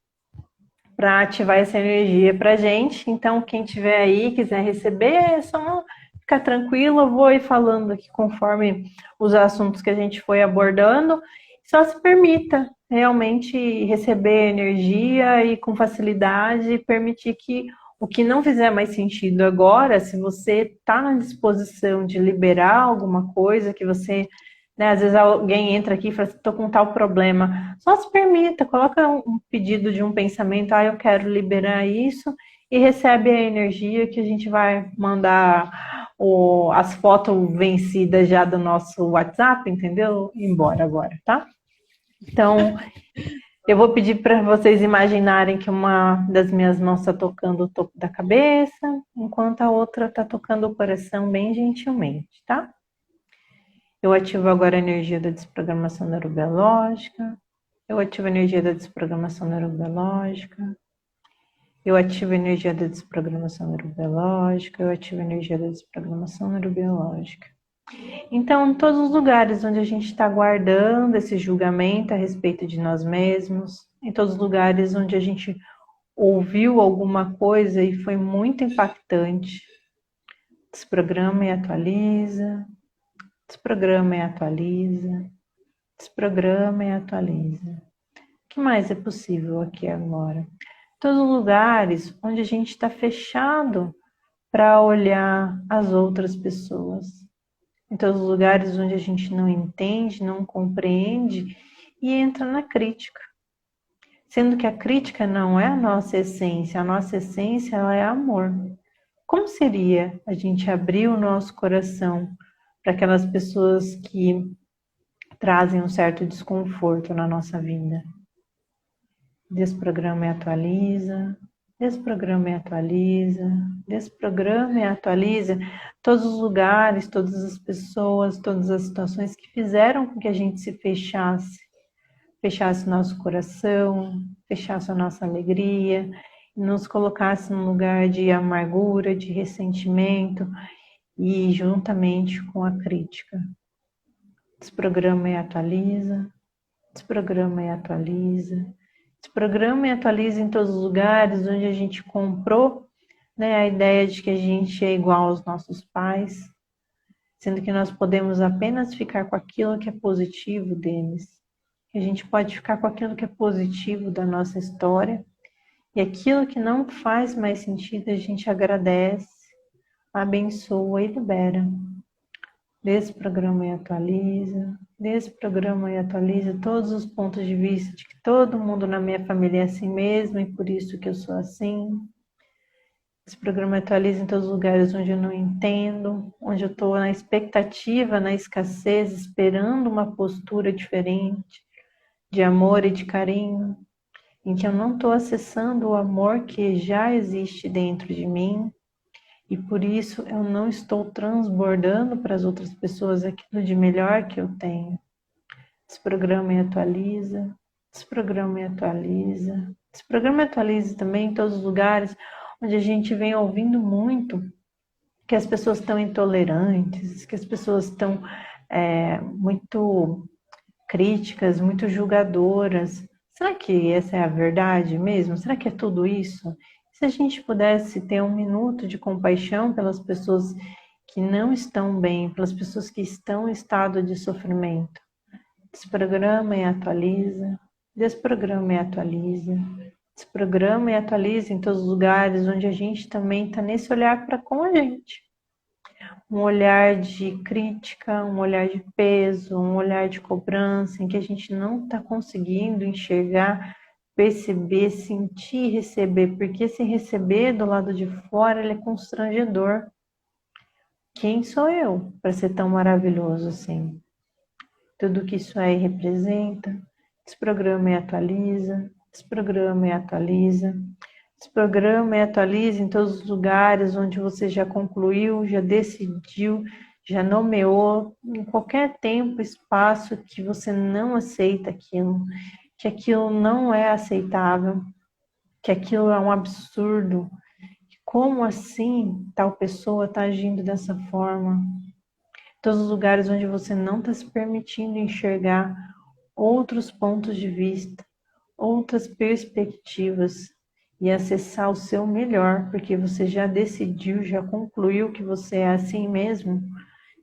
para ativar essa energia para a gente. Então, quem tiver aí, quiser receber, é só ficar tranquilo. Eu vou ir falando aqui conforme os assuntos que a gente foi abordando. Só se permita realmente receber energia e com facilidade permitir que o que não fizer mais sentido agora, se você está na disposição de liberar alguma coisa que você, né, às vezes alguém entra aqui e fala assim, estou com tal problema, só se permita, coloca um pedido de um pensamento, eu quero liberar isso, e recebe a energia que a gente vai mandar as fotos vencidas já do nosso WhatsApp, entendeu? Embora agora, tá? Então, eu vou pedir para vocês imaginarem que uma das minhas mãos está tocando o topo da cabeça, enquanto a outra está tocando o coração bem gentilmente, tá? Eu ativo agora a energia da desprogramação neurobiológica. Eu ativo a energia da desprogramação neurobiológica. Eu ativo a energia da desprogramação neurobiológica. Eu ativo a energia da desprogramação neurobiológica. Então, em todos os lugares onde a gente está guardando esse julgamento a respeito de nós mesmos, em todos os lugares onde a gente ouviu alguma coisa e foi muito impactante, desprograma e atualiza, desprograma e atualiza, desprograma e atualiza. O que mais é possível aqui agora? Todos os lugares onde a gente está fechado para olhar as outras pessoas. Em todos os lugares onde a gente não entende, não compreende e entra na crítica. Sendo que a crítica não é a nossa essência ela é amor. Como seria a gente abrir o nosso coração para aquelas pessoas que trazem um certo desconforto na nossa vida? Desprograma e atualiza, desprograma e atualiza, desprograma e atualiza todos os lugares, todas as pessoas, todas as situações que fizeram com que a gente se fechasse nosso coração, fechasse a nossa alegria, e nos colocasse num lugar de amargura, de ressentimento e juntamente com a crítica. Desprograma e atualiza, desprograma e atualiza, desprograma e atualiza em todos os lugares onde a gente comprou, né, a ideia de que a gente é igual aos nossos pais, sendo que nós podemos apenas ficar com aquilo que é positivo deles. Que a gente pode ficar com aquilo que é positivo da nossa história e aquilo que não faz mais sentido a gente agradece, abençoa e libera. Desprograma e atualiza, desprograma e atualiza todos os pontos de vista de que todo mundo na minha família é assim mesmo e por isso que eu sou assim. Desprograma e atualiza em todos os lugares onde eu não entendo, onde eu estou na expectativa, na escassez, esperando uma postura diferente de amor e de carinho, em que eu não estou acessando o amor que já existe dentro de mim e por isso eu não estou transbordando para as outras pessoas aquilo de melhor que eu tenho. Desprograma e atualiza, desprograma e atualiza, desprograma e atualiza também em todos os lugares onde a gente vem ouvindo muito que as pessoas estão intolerantes, que as pessoas estão muito críticas, muito julgadoras. Será que essa é a verdade mesmo? Será que é tudo isso? Se a gente pudesse ter um minuto de compaixão pelas pessoas que não estão bem, pelas pessoas que estão em estado de sofrimento. Desprograma e atualiza, desprograma e atualiza. Desprograma e atualiza em todos os lugares onde a gente também está nesse olhar para com a gente. Um olhar de crítica, um olhar de peso, um olhar de cobrança, em que a gente não está conseguindo enxergar, perceber, sentir, receber, porque esse receber do lado de fora ele é constrangedor. Quem sou eu para ser tão maravilhoso assim? Tudo que isso aí representa, desprograma e atualiza, desprograma e atualiza, desprograma e atualiza em todos os lugares onde você já concluiu, já decidiu, já nomeou, em qualquer tempo, espaço que você não aceita aquilo, que aquilo não é aceitável, que aquilo é um absurdo. Como assim tal pessoa está agindo dessa forma? Todos os lugares onde você não está se permitindo enxergar outros pontos de vista, outras perspectivas e acessar o seu melhor, porque você já decidiu, já concluiu que você é assim mesmo.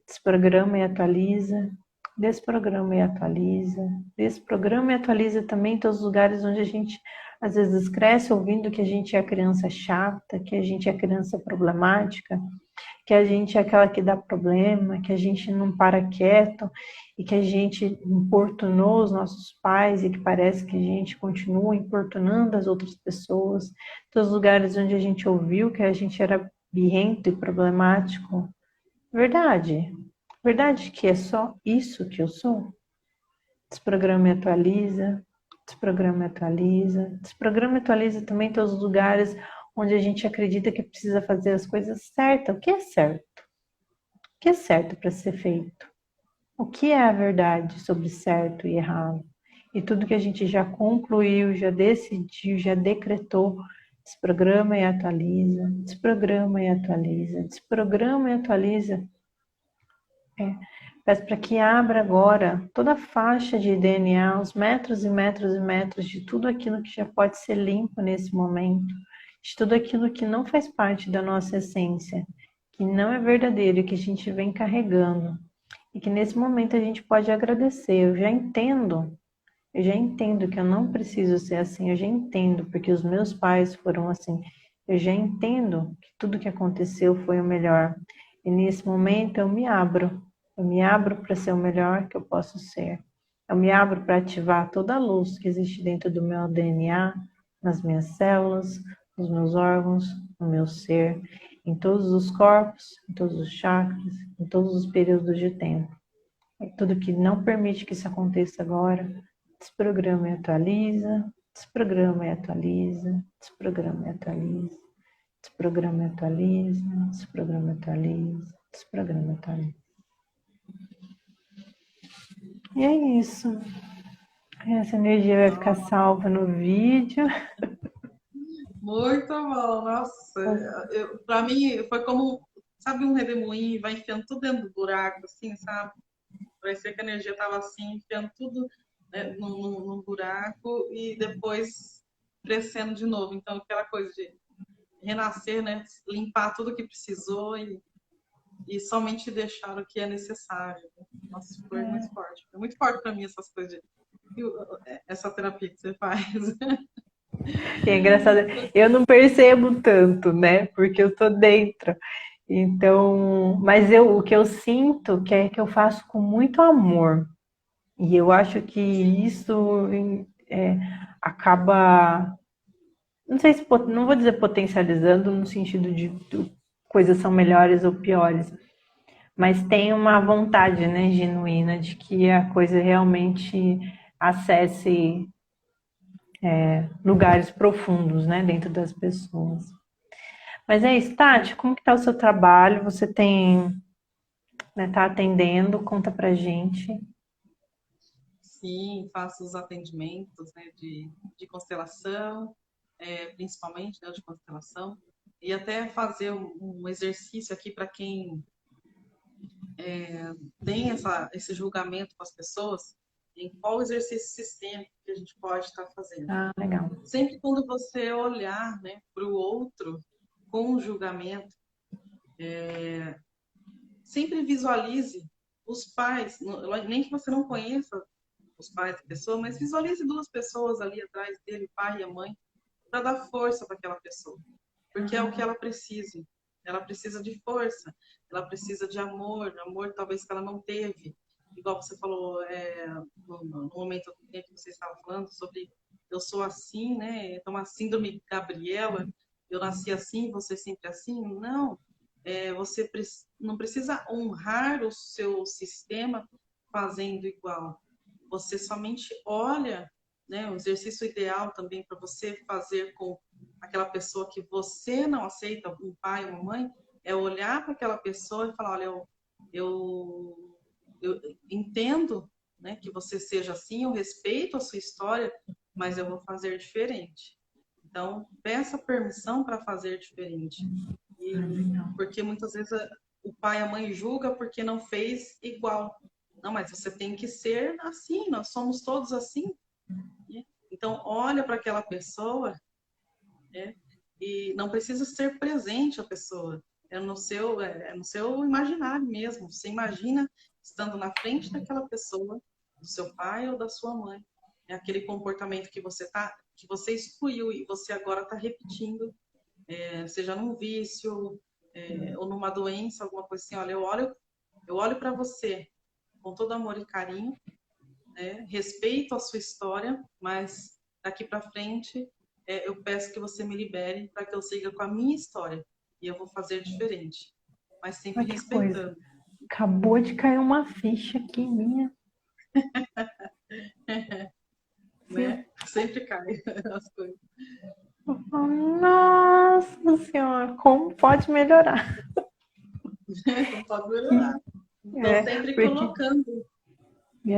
Desprograma e atualiza, desprograma e atualiza, desprograma e atualiza também em todos os lugares onde a gente às vezes cresce ouvindo que a gente é a criança chata, que a gente é a criança problemática, que a gente é aquela que dá problema, que a gente não para quieto e que a gente importunou os nossos pais e que parece que a gente continua importunando as outras pessoas. Todos os lugares onde a gente ouviu que a gente era birrento e problemático. Verdade. Verdade que é só isso que eu sou? Desprograma e atualiza, desprograma e atualiza, desprograma e atualiza também em todos os lugares onde a gente acredita que precisa fazer as coisas certas. O que é certo? O que é certo para ser feito? O que é a verdade sobre certo e errado? E tudo que a gente já concluiu, já decidiu, já decretou, desprograma e atualiza, desprograma e atualiza, desprograma e atualiza. Peço para que abra agora toda a faixa de DNA, os metros e metros e metros de tudo aquilo que já pode ser limpo nesse momento, de tudo aquilo que não faz parte da nossa essência, que não é verdadeiro e que a gente vem carregando. E que nesse momento a gente pode agradecer. Eu já entendo que eu não preciso ser assim, eu já entendo porque os meus pais foram assim. Eu já entendo que tudo que aconteceu foi o melhor. E nesse momento eu me abro para ser o melhor que eu posso ser. Eu me abro para ativar toda a luz que existe dentro do meu DNA, nas minhas células, nos meus órgãos, no meu ser, em todos os corpos, em todos os chakras, em todos os períodos de tempo. Tudo que não permite que isso aconteça agora, desprograma e atualiza, desprograma e atualiza, desprograma e atualiza, desprograma e atualiza, desprograma e atualiza, desprograma e atualiza. E é isso. Essa energia vai ficar salva no vídeo. Muito bom, nossa. Para mim foi como, sabe, um redemoinho e vai enfiando tudo dentro do buraco, assim, sabe? Parecia que a energia estava assim, enfiando tudo, né, num buraco e depois crescendo de novo. Então, aquela coisa de renascer, né? Limpar tudo que precisou e somente deixar o que é necessário. Nossa, foi muito forte. Foi muito forte para mim essas coisas essa terapia que você faz. E é engraçado, eu não percebo tanto, né? Porque eu tô dentro. Então, mas o que eu sinto que é que eu faço com muito amor. E eu acho que Sim. isso acaba, não sei se, não vou dizer potencializando no sentido de coisas são melhores ou piores, mas tem uma vontade, né, genuína de que a coisa realmente acesse lugares profundos, né, dentro das pessoas. Mas é isso, Tati, como que tá o seu trabalho? Você tem, né, tá atendendo? Conta pra gente. Sim, faço os atendimentos, né, de constelação, principalmente, né, de constelação, e até fazer um exercício aqui para quem tem esse julgamento com as pessoas, em qual exercício sistêmico que a gente pode estar fazendo. Ah, legal. Sempre quando você olhar, né, para o outro com julgamento, sempre visualize os pais, nem que você não conheça os pais da pessoa, mas visualize duas pessoas ali atrás dele, o pai e a mãe, para dar força para aquela pessoa. Porque é o que ela precisa. Ela precisa de força, ela precisa de amor, amor talvez que ela não teve. Igual você falou no momento que você estava falando sobre eu sou assim, né? Então, a síndrome Gabriela, eu nasci assim, você sempre assim. Não, você não precisa honrar o seu sistema fazendo igual. Você somente olha, né? O exercício ideal também para você fazer com aquela pessoa que você não aceita, um pai, uma mãe, é olhar para aquela pessoa e falar, olha, eu entendo, né, que você seja assim, eu respeito a sua história, mas eu vou fazer diferente. Então, peça permissão para fazer diferente. Porque muitas vezes o pai e a mãe julga porque não fez igual. Não, mas você tem que ser assim, nós somos todos assim. Então, olha para aquela pessoa, né, e não precisa ser presente a pessoa. É no seu imaginário mesmo. Você imagina estando na frente daquela pessoa, do seu pai ou da sua mãe. É aquele comportamento que você excluiu e você agora está repetindo, seja num vício, ou numa doença, alguma coisa assim. Olha, eu olho para você com todo amor e carinho, né? Respeito a sua história, mas daqui para frente eu peço que você me libere para que eu siga com a minha história e eu vou fazer diferente, mas sempre Olha que coisa. respeitando. Acabou de cair uma ficha aqui minha. Né? Sempre cai as coisas. Nossa Senhora, como pode melhorar? Não pode melhorar. Então, sempre Porque colocando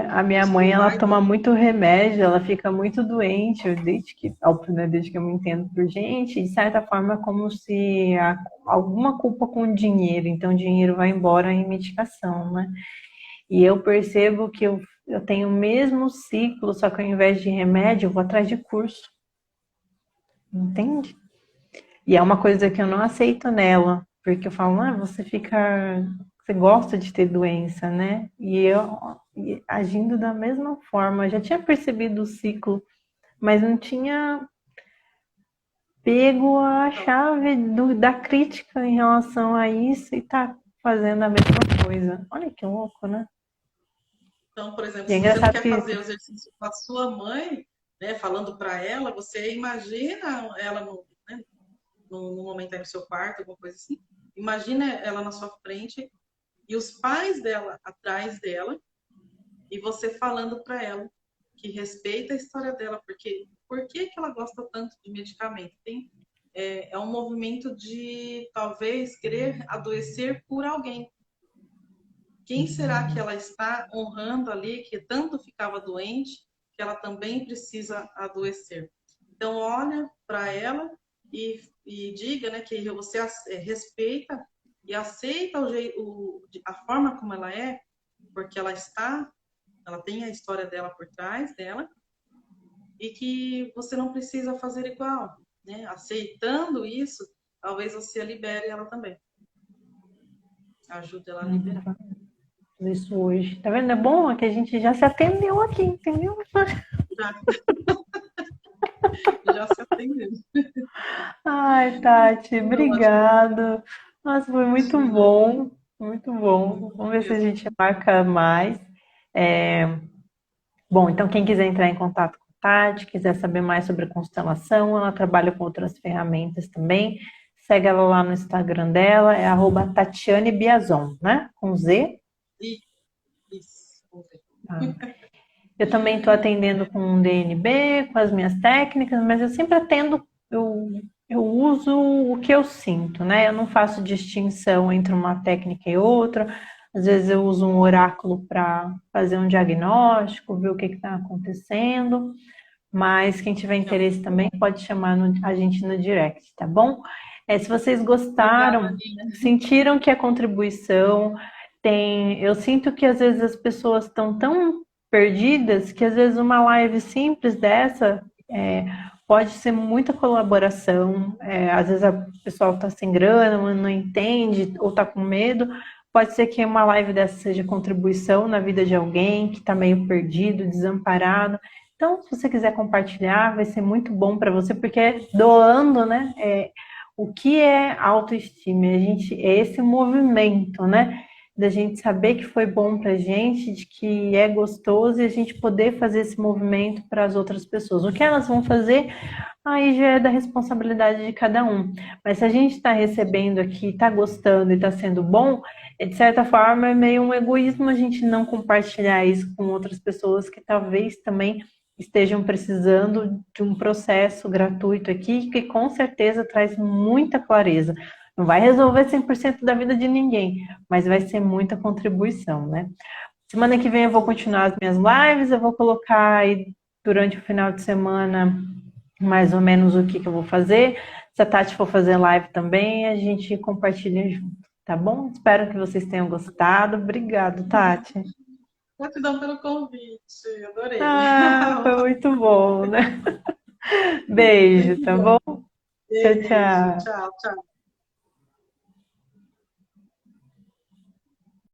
a minha os mãe, ela pais. toma muito remédio, ela fica muito doente, desde que eu me entendo por gente, de certa forma é como se alguma culpa com o dinheiro, então o dinheiro vai embora em medicação, né? E eu percebo que eu tenho o mesmo ciclo, só que ao invés de remédio, eu vou atrás de curso. Entende? E é uma coisa que eu não aceito nela, porque eu falo, você gosta de ter doença, né? E agindo da mesma forma, eu já tinha percebido o ciclo, mas não tinha pego a chave da crítica em relação a isso e tá fazendo a mesma coisa. Olha que louco, né? Então, por exemplo, E é se você não engraçado quer que fazer o exercício com a sua mãe, né, falando para ela, você imagina ela no momento aí no seu quarto, alguma coisa assim. Imagina ela na sua frente e os pais dela atrás dela e você falando para ela que respeita a história dela, porque por que ela gosta tanto de medicamento? É um movimento de talvez querer adoecer por alguém. Quem será que ela está honrando ali, que tanto ficava doente, que ela também precisa adoecer? Então, olha para ela e diga, né, que você respeita e aceita a forma como ela é, porque ela tem a história dela por trás dela, e que você não precisa fazer igual, né? Aceitando isso, talvez você libere ela também. Ajude ela a liberar. isso hoje. Tá vendo? É bom que a gente já se atendeu aqui, entendeu? Já se atendeu. Ai, Tati, Não, acho que obrigado. Nossa, foi muito imagina. bom, muito bom. Muito bom Vamos ver se a mesmo. gente marca mais. Bom, então quem quiser entrar em contato com a Tati, quiser saber mais sobre a constelação, ela trabalha com outras ferramentas também. Segue ela lá no Instagram dela, é @Tatiane Biazon, né? Com Z. Isso. Vamos ver. Tá. Eu também estou atendendo com um DNB, com as minhas técnicas, mas eu sempre atendo, eu uso o que eu sinto, né? Eu não faço distinção entre uma técnica e outra. Às vezes eu uso um oráculo para fazer um diagnóstico, ver o que está acontecendo. Mas quem tiver interesse também pode chamar a gente no direct, tá bom? Se vocês Obrigada, gostaram, Nina. sentiram que a contribuição eu sinto que às vezes as pessoas estão tão perdidas que às vezes uma live simples dessa pode ser muita colaboração. Às vezes a pessoa está sem grana, não entende ou está com medo, Pode ser que uma live dessa seja contribuição na vida de alguém que está meio perdido, desamparado. Então, se você quiser compartilhar, vai ser muito bom para você, porque é doando, né? O que é autoestima? É esse movimento, né? Da gente saber que foi bom pra gente, de que é gostoso e a gente poder fazer esse movimento para as outras pessoas. O que elas vão fazer, aí já é da responsabilidade de cada um. Mas se a gente está recebendo aqui, está gostando e está sendo bom, de certa forma é meio um egoísmo a gente não compartilhar isso com outras pessoas que talvez também estejam precisando de um processo gratuito aqui, que com certeza traz muita clareza. Não vai resolver 100% da vida de ninguém, mas vai ser muita contribuição, né? Semana que vem eu vou continuar as minhas lives, eu vou colocar aí durante o final de semana mais ou menos o que eu vou fazer. Se a Tati for fazer live também, a gente compartilha junto, tá bom? Espero que vocês tenham gostado. Obrigado, Tati. Gratidão pelo convite, adorei. Ah, foi muito bom, né? Beijo, Muito tá bom? bom. Tchau, Beijo, tchau. tchau, tchau.